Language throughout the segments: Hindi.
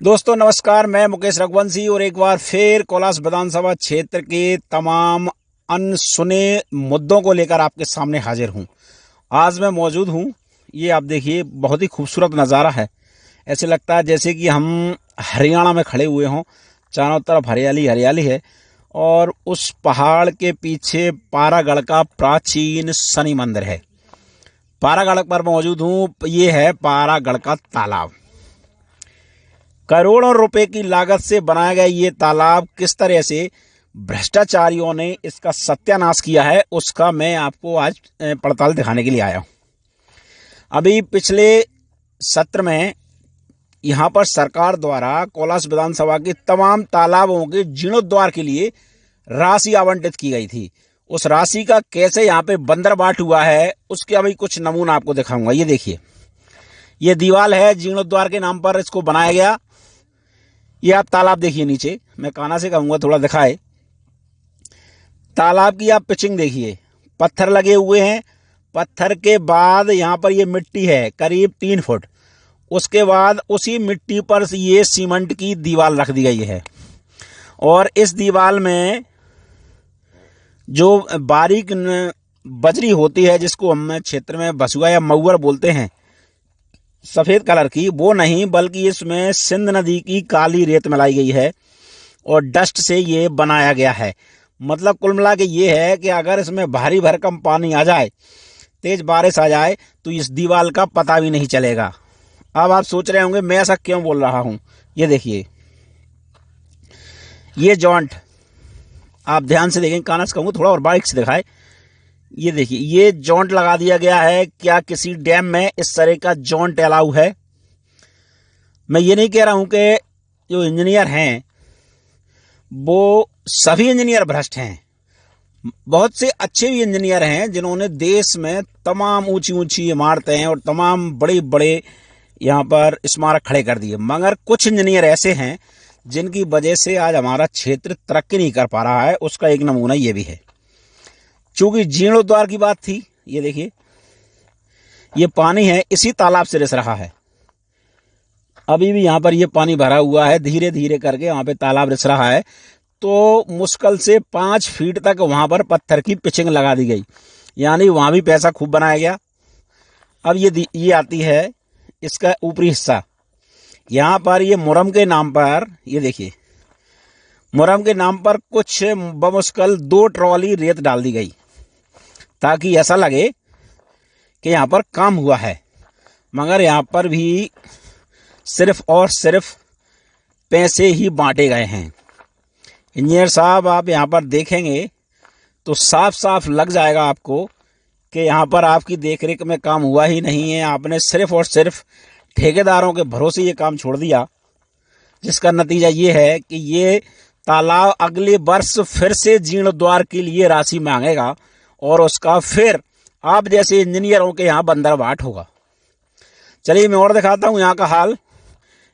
दोस्तों नमस्कार, मैं मुकेश रघुवंशी और एक बार फिर कोलास विधानसभा क्षेत्र के तमाम अनसुने मुद्दों को लेकर आपके सामने हाजिर हूं। आज मैं मौजूद हूं, ये आप देखिए, बहुत ही खूबसूरत नज़ारा है। ऐसे लगता है जैसे कि हम हरियाणा में खड़े हुए हों। चारों तरफ हरियाली हरियाली है और उस पहाड़ के पीछे पारागढ़ का प्राचीन शनि मंदिर है। पारागढ़ पर मौजूद हूँ। ये है पारागढ़ का तालाब। करोड़ों रुपए की लागत से बनाया गया ये तालाब किस तरह से भ्रष्टाचारियों ने इसका सत्यानाश किया है, उसका मैं आपको आज पड़ताल दिखाने के लिए आया हूं। अभी पिछले सत्र में यहाँ पर सरकार द्वारा कोलास विधानसभा के तमाम तालाबों के जीर्णोद्धार के लिए राशि आवंटित की गई थी। उस राशि का कैसे यहाँ पे बंदरबाट हुआ है, उसके अभी कुछ नमूना आपको दिखाऊंगा। ये देखिए, ये दीवार है, जीर्णोद्धार के नाम पर इसको बनाया गया। ये आप तालाब देखिए नीचे, मैं कान्हा से कहूंगा थोड़ा दिखाए। तालाब की आप पिचिंग देखिए, पत्थर लगे हुए हैं। पत्थर के बाद यहाँ पर ये मिट्टी है करीब 3 फुट। उसके बाद उसी मिट्टी पर ये सीमेंट की दीवार रख दी गई है और इस दीवार में जो बारीक बजरी होती है, जिसको हम क्षेत्र में बसुआ या मऊर बोलते हैं, सफेद कलर की, वो नहीं बल्कि इसमें सिंध नदी की काली रेत मिलाई गई है और डस्ट से ये बनाया गया है। मतलब कुल मिला के ये है कि अगर इसमें भारी भरकम पानी आ जाए, तेज बारिश आ जाए, तो इस दीवार का पता भी नहीं चलेगा। अब आप सोच रहे होंगे मैं ऐसा क्यों बोल रहा हूं। ये देखिए, ये जॉइंट आप ध्यान से देखें, कान्हा से कहूंगा थोड़ा और बारीक से दिखाए। ये देखिए, ये जॉइंट लगा दिया गया है। क्या किसी डैम में इस तरह का जॉइंट अलाउ है? मैं ये नहीं कह रहा हूं कि जो इंजीनियर हैं वो सभी इंजीनियर भ्रष्ट हैं। बहुत से अच्छे भी इंजीनियर हैं जिन्होंने देश में तमाम ऊंची ऊंची इमारतें और तमाम बड़े बड़े यहाँ पर स्मारक खड़े कर दिए, मगर कुछ इंजीनियर ऐसे हैं जिनकी वजह से आज हमारा क्षेत्र तरक्की नहीं कर पा रहा है। उसका एक नमूना ये भी है। चूंकि जीर्णोद्धार की बात थी, ये देखिए, ये पानी है इसी तालाब से रिस रहा है। अभी भी यहाँ पर ये पानी भरा हुआ है, धीरे धीरे करके वहां पे तालाब रिस रहा है। तो मुश्किल से 5 फीट तक वहां पर पत्थर की पिचिंग लगा दी गई, यानी वहां भी पैसा खूब बनाया गया। अब ये आती है इसका ऊपरी हिस्सा। यहाँ पर ये मुरम के नाम पर, ये देखिए, मुरम के नाम पर कुछ बमुश्किल 2 ट्रॉली रेत डाल दी गई ताकि ऐसा लगे कि यहाँ पर काम हुआ है, मगर यहाँ पर भी सिर्फ और सिर्फ पैसे ही बांटे गए हैं। इंजीनियर साहब, आप यहाँ पर देखेंगे तो साफ साफ लग जाएगा आपको कि यहाँ पर आपकी देखरेख में काम हुआ ही नहीं है। आपने सिर्फ और सिर्फ ठेकेदारों के भरोसे ये काम छोड़ दिया, जिसका नतीजा ये है कि ये तालाब अगले वर्ष फिर से जीर्णोद्धार के लिए राशि मांगेगा और उसका फिर आप जैसे इंजीनियरों के यहाँ बंदरबाट होगा। चलिए मैं और दिखाता हूँ यहाँ का हाल।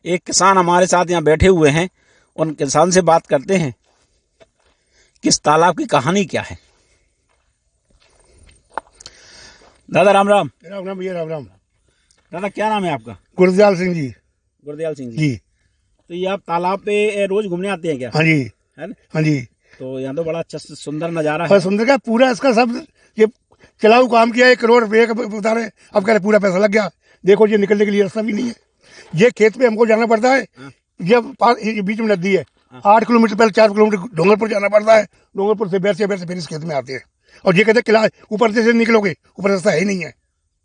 एक किसान हमारे साथ यहाँ बैठे हुए हैं, उन किसान से बात करते हैं कि इस तालाब की कहानी क्या है। दादा राम राम। राम राम भैया, राम राम। दादा क्या नाम है आपका? गुरदयाल सिंह जी। गुरदयाल सिंह जी। तो ये आप तालाब पे रोज घूमने आते हैं क्या? हाँ जी, है ना? हाँ जी। तो यहाँ तो बड़ा अच्छा सुंदर नजारा है। और सुंदर का पूरा इसका सब ये चलाऊ काम किया, 1 करोड़ रुपये का बता रहे, अब कह रहे पूरा पैसा लग गया। देखो ये निकलने के लिए रास्ता भी नहीं है। ये खेत पे हमको जाना पड़ता है। ये बीच में नदी है, 8 किलोमीटर पहले 4 किलोमीटर डोंगरपुर जाना पड़ता है। डोंगरपुर से बैर से फिर इस खेत में आते हैं। और ये कहते हैं किला ऊपर से निकलोगे, ऊपर रास्ता है ही नहीं है।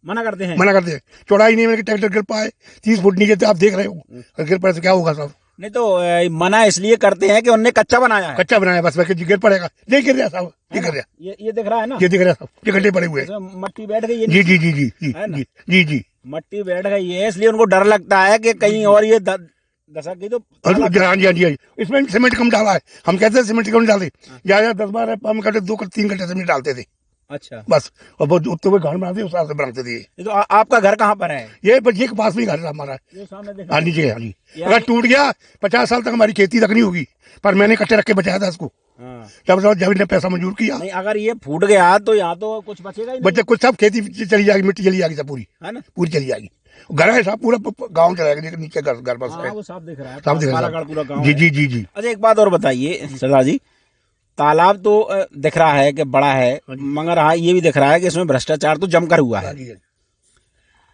मना करते हैं? मना करते हैं, चौड़ाई नहीं है, ट्रैक्टर गिर पाए 30 फुट नीचे, आप देख रहे हो, और गिर पड़े तो क्या होगा साहब? नहीं तो मना इसलिए करते हैं कि उनने कच्चा बनाया है। कच्चा बनाया, बस गिर पड़ेगा। ये गिर रहा साहब, ये गिर रहा, ये दिख रहा है ना, ये दिख रहा साहब, ये गड्ढे पड़े हुए हैं। मट्टी बैठ गई है। जी जी जी जी जी जी जी जी, मट्टी बैठ गई है, इसलिए उनको डर लगता है कि कहीं और ये दशक गई तो। हाँ जी हाँ जी। इसमें सीमेंट कम डाला है। हम कहते हैं सीमेंट कम डाले, या 10-12 पंप कटे 2-3 घंटे सीमेंट डालते थे। अच्छा, बस। और वो उतने हुए घर बनाते उस हिसाब से बनाते थे। ये तो आपका घर कहाँ पर है? ये के पास में घर है हमारा, ये सामने दिख हाँ नीचे। हाँ जी, अगर टूट गया 50 साल तक हमारी खेती तक नहीं होगी, पर मैंने कट्टे रख के बचाया था इसको। जब ने पैसा मंजूर किया। नहीं, अगर ये फूट गया तो यहाँ तो कुछ बचेगा ही नहीं। बच्चे कुछ सब खेती चली जाएगी, मिट्टी चली जाएगी सब पूरी, है ना? पूरी चली जाएगी। घर है साहब, पूरा गांव चला गया नीचे, घर बस है, वो साफ दिख रहा है, साफ दिख रहा है बालागढ़ पूरा गाँव जी है। जी जी जी। अच्छा एक बात और बताइए सरदार जी, तालाब तो दिख रहा है कि बड़ा है, मगर हाँ ये भी दिख रहा है कि इसमें भ्रष्टाचार तो जमकर हुआ है।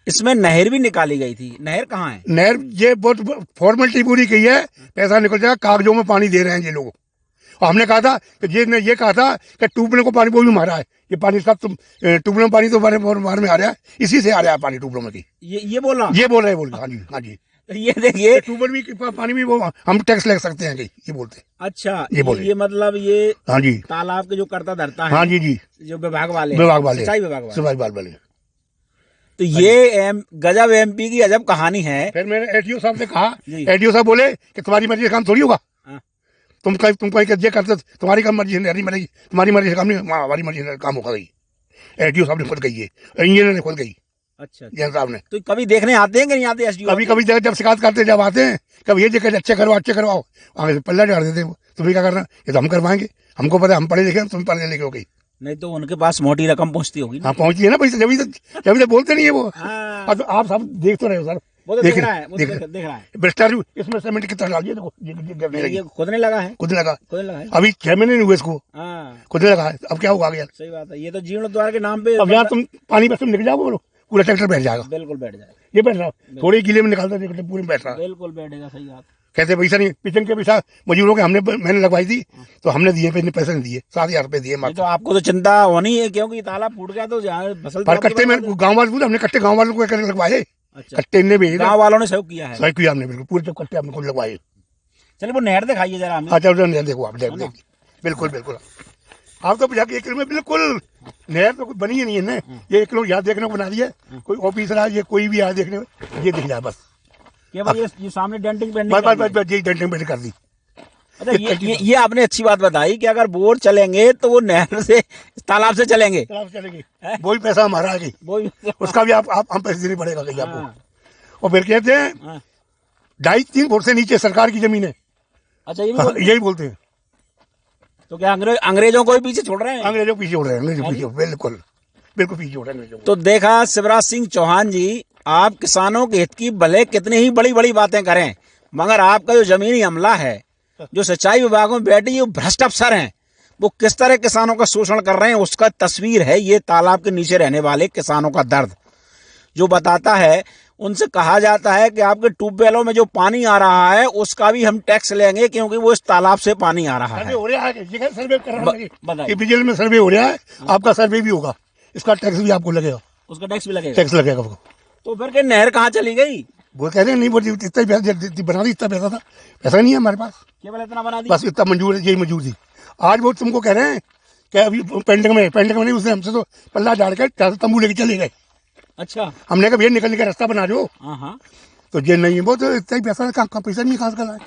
इसमें नहर भी निकाली गई थी, नहर कहाँ है? नहर ये बहुत फॉर्मेलिटी पूरी की है, पैसा निकल जाएगा, कागजों में पानी दे रहे हैं ये लोग। और हमने कहा था कि ये कहा था कि ट्यूबवेल को पानी वो भी मारा है, ये पानी सब ट्यूबवेल में पानी तो मार में आ रहा है, इसी से आ रहा है पानी ट्यूबवेल में की, ये बोल रहा, ये बोल रहे हैं, हाँ जी हाँ जी। ये देखिए ट्यूबवेल भी पानी भी वो हम टैक्स ले सकते हैं, ये बोलते हैं। अच्छा ये मतलब ये हाँ जी, तालाब के जो करता धरता है, हाँ जी जी, जो विभाग वाले सिंचाई विभाग वाले। तो ये गजब एमपी की अजब कहानी है। फिर मैंने एडीओ साहब से कहा, एडीओ साहब बोले कि तुम्हारी मर्जी से काम थोड़ी होगा, तुम कहीं ये करते, तुम्हारी कम मर्जी नहीं मरेगी, तुम्हारी मर्जी से काम नहीं, हमारी मर्जी से काम होगा। गई एडीओ साहब ने खुद कही है, इंजीनियर ने खुद कही, अच्छा जैन साहब ने। तो कभी देखने आते हैं कि नहीं आते एसडीओ? कभी जब शिकायत करते जब आते हैं, कभी ये जगह अच्छे करवाओ, आगे से पल्ला झाड़ देते हैं, तुम्हें क्या करना, ये तो हम करवाएंगे, हमको पता है, हम पढ़े लिखे, तुम पढ़े लिखे हो गई। नहीं तो उनके पास मोटी रकम पहुंचती होगी। हाँ पहुंची है ना पैसे, जब तो बोलते नहीं है वो। अब आप सब देख तो रहे हो सर, वो तो देख रहा है, देख रहा है। भ्रष्टाचार इसमें सीमेंट कितना डाल दिया, देखो ये खुदने लगा है, खुद लगा, है। अभी 6 महीने नहीं हुए इसको, हाँ खुद लगा है, अब क्या होगा आगे? सही बात है, ये तो जीर्णोद्वार के नाम पे। अब यहाँ तुम पानी बस तुम निकल जाओ, बोलो पूरा ट्रैक्टर बैठ जाएगा, बिल्कुल बैठ जाएगा, ये बैठ रहा, थोड़े किले में निकालता पूरे में बैठ रहा, बिल्कुल बैठेगा, सही बात। कहते पैसा नहीं, पिछन के पैसा मजदूरों के मैंने लगवाई थी, तो हमने दिए, पैसे नहीं दिए, 7,000 रुपए दिए। तो आपको तो चिंता होनी है, क्योंकि तालाब फूट गया तो फसल पर कट्टे में गाँव वाले हमने कट्टे गाँव वालों को लगवाए, कट्टे ने भी गाँव वालों ने सहयोग किया है, सहयोग किया हमने, बिल्कुल पूरे जब कट्टे हमने खुद लगवाए। चलिए वो नहर दिखाइए जरा हमें। अच्छा देखो आप, बिल्कुल बिल्कुल, आप तो एक किलो में बिल्कुल नहर तो कुछ बनी ही नहीं है ना, ये 1 किलो याद देखने को बना दिया, कोई ऑफिसर आए, ये कोई भी आए देखने, ये दिख जाए बस, ये सामने डेंटिंग पेंटिंग कर दी। अच्छा ये आपने अच्छी बात बताई कि अगर बोर चलेंगे तो वो नहर से, तालाब से चलेंगे, वही पैसा हमारा है, उसका भी हम पैसे देने पड़ेगा कहीं आपको। और फिर कहते हैं 2.5-3 फुट से नीचे सरकार की जमीन है। अच्छा यही बोलते हैं। तो क्या अंग्रेजों को भी पीछे छोड़ रहे हैं? अंग्रेजों पीछे छोड़ रहे हैं, बिल्कुल पीछे छोड़ रहे हैं। तो देखा शिवराज सिंह चौहान जी, आप किसानों के हित की भले कितनी ही बड़ी बड़ी बातें करें, मगर आपका जो जमीनी अमला है, जो सिंचाई विभाग में बैठे ये भ्रष्ट अफसर हैं, वो किस तरह किसानों का शोषण कर रहे हैं, उसका तस्वीर है ये तालाब के नीचे रहने वाले किसानों का दर्द, जो बताता है। उनसे कहा जाता है कि आपके ट्यूबवेलों में जो पानी आ रहा है उसका भी हम टैक्स लेंगे, क्योंकि वो इस तालाब से पानी आ रहा है। हो रहा है, सर्वे कर रहा है, बिजली में सर्वे हो रहा है, आपका सर्वे भी होगा, इसका टैक्स भी आपको लगेगा, उसका टैक्स भी लगेगा, टैक्स लगेगा। तो फिर के नहर कहाँ चली गई? वो कहते हैं नहीं, बोलती इतना बना दी, इतना पैसा था, पैसा नहीं है हमारे पास, केवल इतना बना दिया, बस इतना मंजूर है, यही मंजूर थी। आज वो तुमको कह रहे हैं कि अभी पेंडिंग में नहीं, उसने हमसे तो पल्ला झाड़ के तंबू लेके चले गए। अच्छा, हमने कहा भैया निकलने का रास्ता बना दो, हाँ, तो ये नहीं है, वो तो इतना ही पैसा, कहाँ पैसा नहीं, कहाँ से लाए,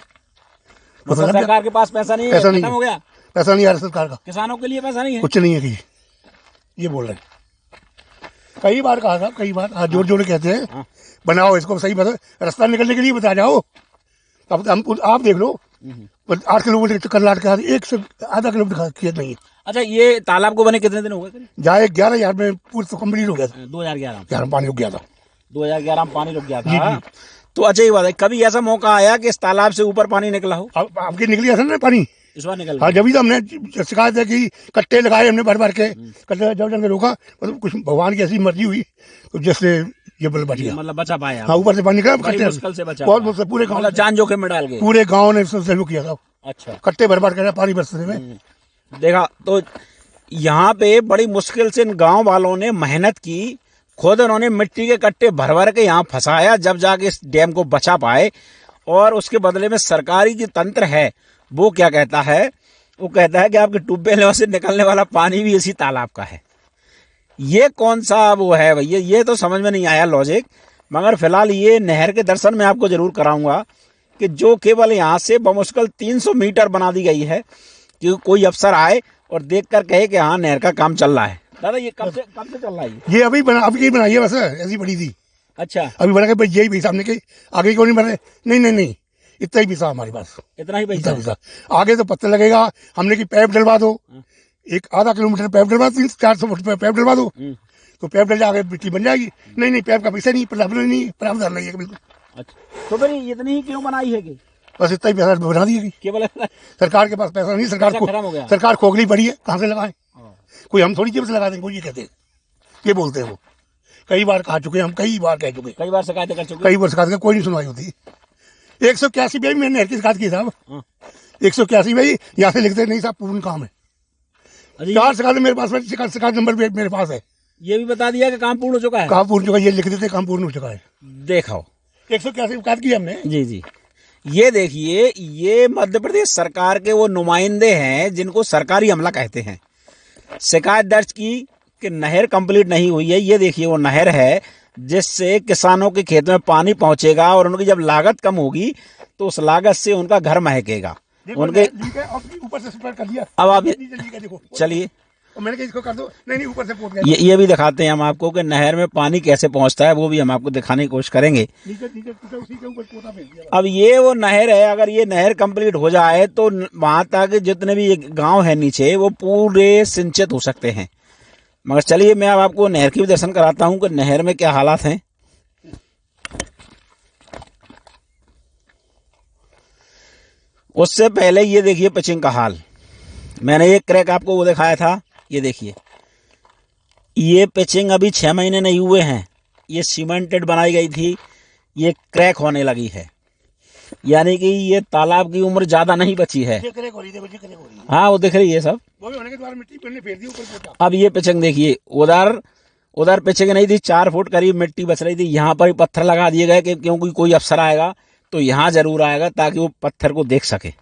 सरकार के पास पैसा नहीं, पैसा नहीं हो गया, पैसा नहीं आ रहा सरकार का, किसानों के लिए पैसा नहीं है, कुछ नहीं है, ये बोल रहे हैं। कई बार कहा था, कई बार हाथ जोड़ जोड़ कहते हैं बनाओ इसको, सही बता, रास्ता निकलने के लिए बता जाओ। अब आप देख लो, 8 किलोमीटर चक्कर लाट के 1 से आधा किलोमीटर खेत नहीं है। अच्छा, ये तालाब को बने कितने दिन हो गए? जाए 11,000 में पूरा तो कम्प्लीट हो गया था, 2011 पानी रुक गया था, 2011 में पानी रुक गया था। तो अच्छा ये बात है, कभी ऐसा मौका आया कि इस तालाब से ऊपर पानी निकला हो? आपके निकली ऐसा ना पानी, इस बार निकल, हाँ, जब तो हमने शिकायत है कि कट्टे लगाए हमने भर के, कट्टे जब जब रोका, मतलब कुछ भगवान की ऐसी मर्जी हुई, तो जैसे ये बच गया, मतलब बचा पाया। हाँ, ऊपर से पानी निकला, कट्टे मुश्किल से बचा, बहुत मुश्किल, पूरे गाँव जान जोखिम में डाल गए, पूरे गाँव ने सहयोग किया था। अच्छा, कट्टे भर कर पानी बरसने में देखा। तो यहाँ पे बड़ी मुश्किल से इन गांव वालों ने मेहनत की, खुद उन्होंने मिट्टी के कट्टे भर भर के यहाँ फंसाया, जब जाके इस डैम को बचा पाए। और उसके बदले में सरकारी जो तंत्र है वो क्या कहता है, वो कहता है कि आपके ट्यूबवेलों से निकलने वाला पानी भी इसी तालाब का है। ये कौन सा वो है भैया, ये तो समझ में नहीं आया लॉजिक। मगर फिलहाल ये नहर के दर्शन मैं आपको जरूर कराऊंगा कि जो केवल यहाँ से बमुश्किल 300 मीटर बना दी गई है, कि कोई अफसर आए और देखकर कहे कि हाँ नहर का काम चल रहा है। दादा ये कब से चल रहा है? ये अभी बनाई है, बस ऐसी बड़ी थी। अच्छा, अभी बना के यही पैसा हमने के आगे क्यों नहीं बने? नहीं, इतना ही पैसा हमारे पास, इतना ही पैसा। आगे तो पत्थर लगेगा, हमने की पाइप डलवा दो, 1 आधा किलोमीटर पाइप डलवा, 300-400 फुट पाइप डलवा दो, तो पैप डल जाकर मिट्टी बन जाएगी। नहीं पैप का पैसा नहीं, प्रावधान नहीं है बिल्कुल। अच्छा, तो फिर इतनी ही क्यों बनाई है कि बस इतना ही पैसा बना दिया केवल सरकार के पास पैसा नहीं, सरकार खोखली पड़ी है, कहाँ से लगाए? कोई हम थोड़ी जेब से लगा देंगे, वो ये कहते हैं, ये बोलते हैं वो। कई बार कहा चुके हैं हम, कई बार कह चुके, कई बार शिकायत कर चुके, कई बार शिकायत, कोई नहीं सुनवाई होती। 181 में मैंने नहर की शिकायत की साहब, 181 में यहाँ से लिखते नहीं साहब पूर्ण काम है। 4 शिकायत मेरे पास, शिकायत नंबर मेरे पास है। ये भी बता दिया कि काम पूर्ण हो चुका है, काम पूर्ण हो चुका है, ये लिख देते काम पूर्ण हो चुका है। देखो 181 शिकायत की हमने। जी, ये देखिए, ये मध्य प्रदेश सरकार के वो नुमाइंदे हैं जिनको सरकारी अमला कहते हैं। शिकायत दर्ज की कि नहर कंप्लीट नहीं हुई है। ये देखिए वो नहर है जिससे किसानों के खेत में पानी पहुंचेगा और उनकी जब लागत कम होगी तो उस लागत से उनका घर महकेगा। उनके ऊपर से स्प्रेड कर दिया। अब आप चलिए मैंने कहा इसको कर दो, नहीं ऊपर से पोत गया। ये भी दिखाते हैं हम आपको कि नहर में पानी कैसे पहुंचता है, वो भी हम आपको दिखाने की कोशिश करेंगे। अब ये वो नहर है, अगर ये नहर कंप्लीट हो जाए तो वहां तक जितने भी गांव है नीचे वो पूरे सिंचित हो सकते हैं। मगर चलिए मैं अब आपको नहर की भी दर्शन कराता हूं कि नहर में क्या हालात हैं। उससे पहले ये देखिए पिचिंग का हाल, मैंने एक क्रैक आपको वो दिखाया था, ये देखिए ये पिचिंग अभी 6 महीने नहीं हुए हैं, ये सीमेंटेड बनाई गई थी, ये क्रैक होने लगी है, यानी कि ये तालाब की उम्र ज्यादा नहीं बची है। हाँ वो दिख रही है सब। अब ये पिचिंग देखिए, उधर पिचिंग नहीं थी, 4 फुट करीब मिट्टी बच रही थी, यहाँ पर ही पत्थर लगा दिए गए कि क्योंकि कोई अफसर आएगा तो यहाँ जरूर आएगा ताकि वो पत्थर को देख सके।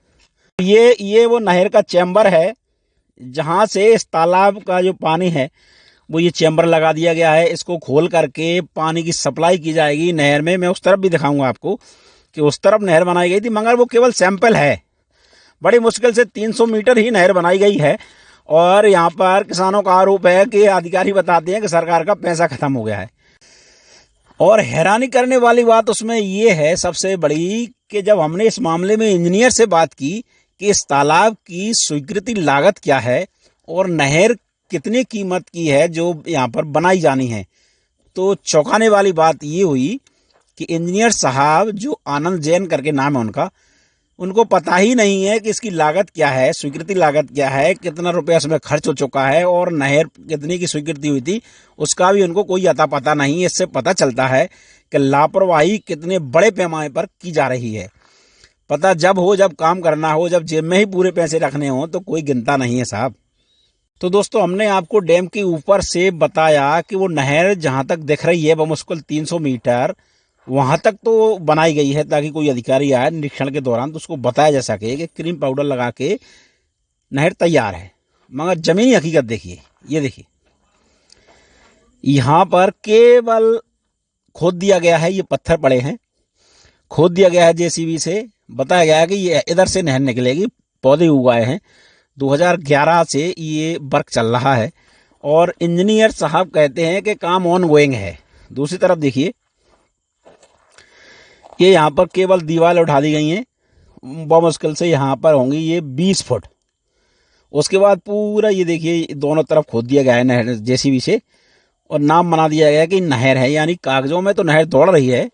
ये वो नहर का चैम्बर है जहां से इस तालाब का जो पानी है वो ये चैम्बर लगा दिया गया है। इसको खोल करके पानी की सप्लाई की जाएगी नहर में। मैं उस तरफ भी दिखाऊंगा आपको कि उस तरफ नहर बनाई गई थी, मगर वो केवल सैंपल है। बड़ी मुश्किल से 300 मीटर ही नहर बनाई गई है और यहाँ पर किसानों का आरोप है कि अधिकारी बताते हैं कि सरकार का पैसा खत्म हो गया है। और हैरानी करने वाली बात उसमें ये है सबसे बड़ी कि जब हमने इस मामले में इंजीनियर से बात की कि इस तालाब की स्वीकृति लागत क्या है और नहर कितनी कीमत की है जो यहाँ पर बनाई जानी है, तो चौंकाने वाली बात ये हुई कि इंजीनियर साहब जो आनंद जैन करके नाम है उनका, उनको पता ही नहीं है कि इसकी लागत क्या है, स्वीकृति लागत क्या है, कितना रुपया इसमें खर्च हो चुका है और नहर कितनी की स्वीकृति हुई थी उसका भी उनको कोई अता पता नहीं। इससे पता चलता है कि लापरवाही कितने बड़े पैमाने पर की जा रही है। पता जब हो, जब काम करना हो, जब जेब में ही पूरे पैसे रखने हो तो कोई गिनता नहीं है साहब। तो दोस्तों हमने आपको डैम के ऊपर से बताया कि वो नहर जहां तक दिख रही है बमुश्किल 300 मीटर वहां तक तो बनाई गई है ताकि कोई अधिकारी आए निरीक्षण के दौरान तो उसको बताया जा सके कि क्रीम पाउडर लगा के नहर तैयार है। मगर जमीनी हकीकत देखिए, ये देखिए यहाँ पर केवल खोद दिया गया है, ये पत्थर पड़े हैं, खोद दिया गया है जेसीबी से, बताया गया है कि ये इधर से नहर निकलेगी, पौधे उगाए हैं। 2011 से ये वर्क चल रहा है और इंजीनियर साहब कहते हैं कि काम ऑन गोइंग है। दूसरी तरफ देखिए ये यहाँ पर केवल दीवार उठा दी गई हैं, बहुत मुश्किल से यहाँ पर होंगी ये 20 फुट। उसके बाद पूरा ये देखिए दोनों तरफ खोद दिया गया है नहर जेसीबी से और नाम बना दिया गया कि नहर है, यानी कागजों में तो नहर दौड़ रही है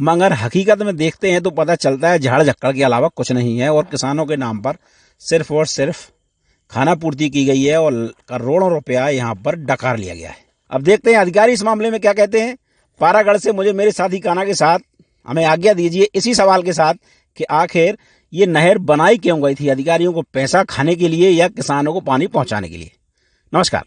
मगर हकीकत में देखते हैं तो पता चलता है झाड़ झक्कड़ के अलावा कुछ नहीं है और किसानों के नाम पर सिर्फ और सिर्फ खाना पूर्ति की गई है और करोड़ों रुपया यहाँ पर डकार लिया गया है। अब देखते हैं अधिकारी इस मामले में क्या कहते हैं। पारागढ़ से मुझे मेरे साथी काना के साथ हमें आज्ञा दीजिए इसी सवाल के साथ कि आखिर ये नहर बनाई क्यों गई थी, अधिकारियों को पैसा खाने के लिए या किसानों को पानी पहुंचाने के लिए। नमस्कार।